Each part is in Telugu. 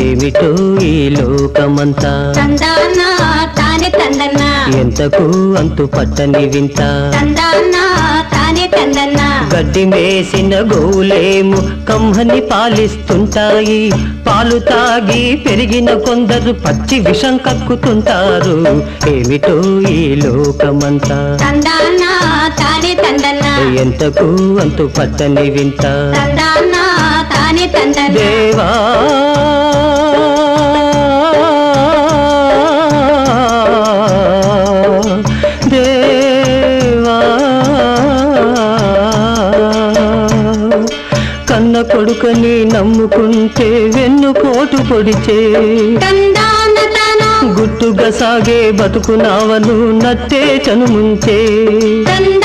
ఏమిటో ఈ లోకమంతా తందానా తానే తందన్నా ఎంతకు అంతు పట్టని వింత తందానా తానే తందన్నా గడ్డి మేసిన గోవులేము కమ్మని పాలిస్తుంటాయి పాలు తాగి పెరిగిన కొందరు పచ్చి విషం కక్కుతుంటారు ఏమిటో ఈ లోకమంతా తందానా తానే తందన్నా ఎంతకు అంతు పట్టని వింత తందానా తానే తందన్నా దేవా దేవా కన్న కొడుకని నమ్ముకుంటే వెన్నుపోటు పొడిచే తందాన తానా గుట్టుగా సాగే బతుకునావను నట్టే చనుముంచే తందాన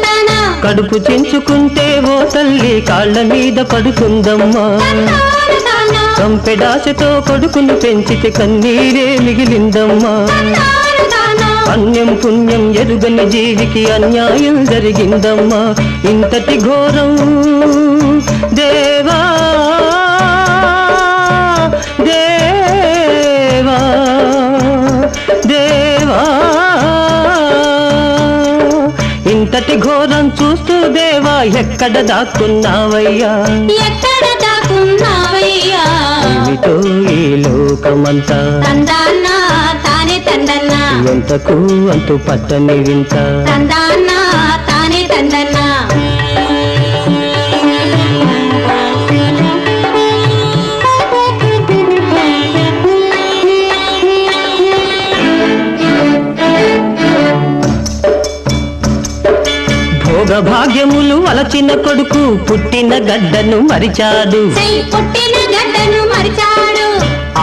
తానా కడుపు చించుకుంటే ఓ తల్లి కాళ్ళ మీద పడుకుందమ్మా తందాన తానా కంపెడాశతో కొడుకును పెంచితే కన్నీరే మిగిలిందమ్మా తందాన తానా అన్యం పుణ్యం ఎరుగని జీవికి అన్యాయం జరిగిందమ్మా ఇంతటి ఘోరం దేవా దేవా దేవా ఇంతటి ఘోరం చూస్తూ దేవా ఎక్కడ దాక్కున్నావయ్యా ఎక్కడ దాక్కున్నావయ్యా ఏమిటో ఈ లోకమంతా తందానా తానే తందన్నా ఎంతకు అంతు పట్టని వింత తందానా తానే తందన్నా భోగ భాగ్యములు అలచిన కొడుకు పుట్టిన గడ్డను మరిచాడు సై పుట్టిన గడ్డను మరిచాడు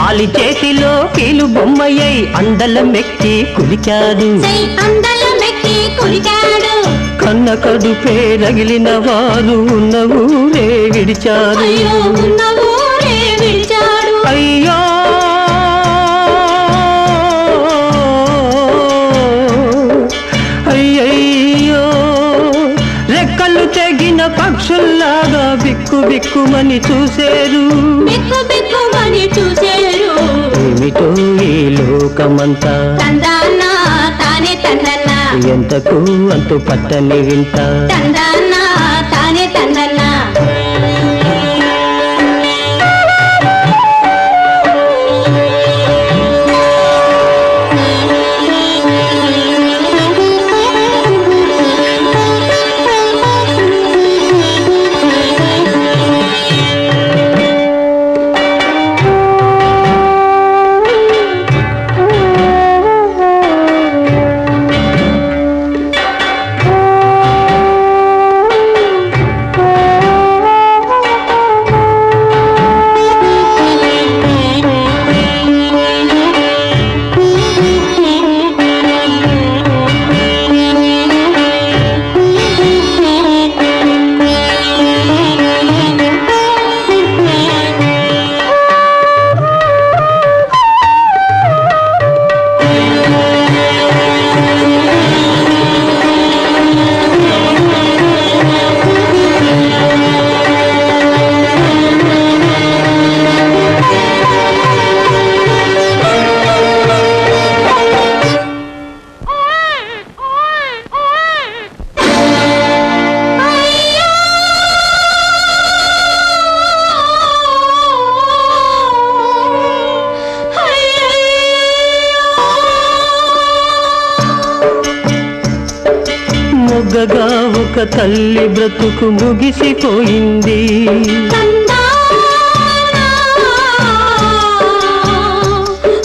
ఆలి చేతిలో కీలు బొమ్మయ్యై అందల మెక్కి కులిచాడు సై అందల మెక్కి కులిచాడు కన్న కడుపే రగిలిన వారు ఉన్న ఊరే విడిచారు అయ్యో ఉన్న ఊరే విడిచాడు అయ్యో అయ్యయ్యో రెక్కలు తెగిన పక్షుల్లాగా బిక్కు బిక్కుమని చూసేరు బిక్కు బిక్కుమని చూసేరు ఏమిటో ఈ లోకమంతా తందానా తానే తందన్నా ఎంతకు అంతు పట్టని వింత తందానా తానే తందన్నా మొగ్గగా ఒక తల్లి బ్రతుకు ముగిసిపోయింది తందానా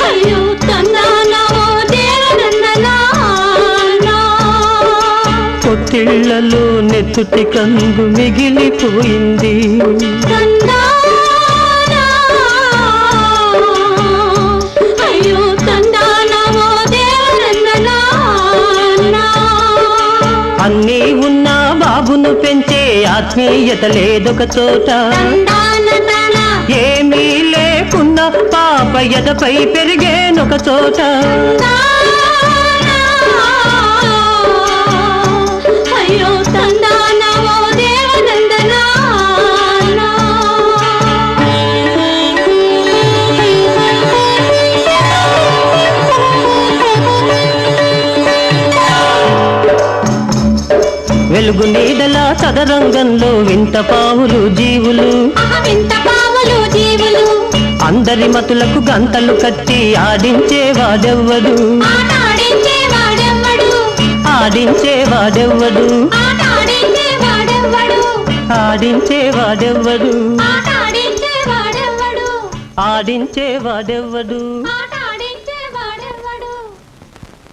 అయ్యో తందానా ఓ దేవనందనా పొత్తిళ్లలో నెత్తుటి కంగు మిగిలిపోయింది తందానా అయ్యో తందానా ఓ దేవనందనా అన్నీ ఉన్నా బాబును పెంచే ఆత్మీయత లేదొక చోట తందానా తానా ఏమీ లేకున్నా పాప ఎదపై పెరిగేనొక చోట అయ్యో తందానా ఓ దేవనందనా వెలుగు నీడల చదరంగంలో వింత పావులు జీవులు వింత పావులు జీవులు అందరి మతులకు గంతలు కట్టి ఆడించేవాడెవ్వడు ఆట ఆడించేవాడెవ్వడు ఆడించేవాడెవ్వడు ఆట ఆడించేవాడెవ్వడు ఆడించేవాడెవ్వడు ఆట ఆడించేవాడెవ్వడు ఆడించేవాడెవ్వడు ఆట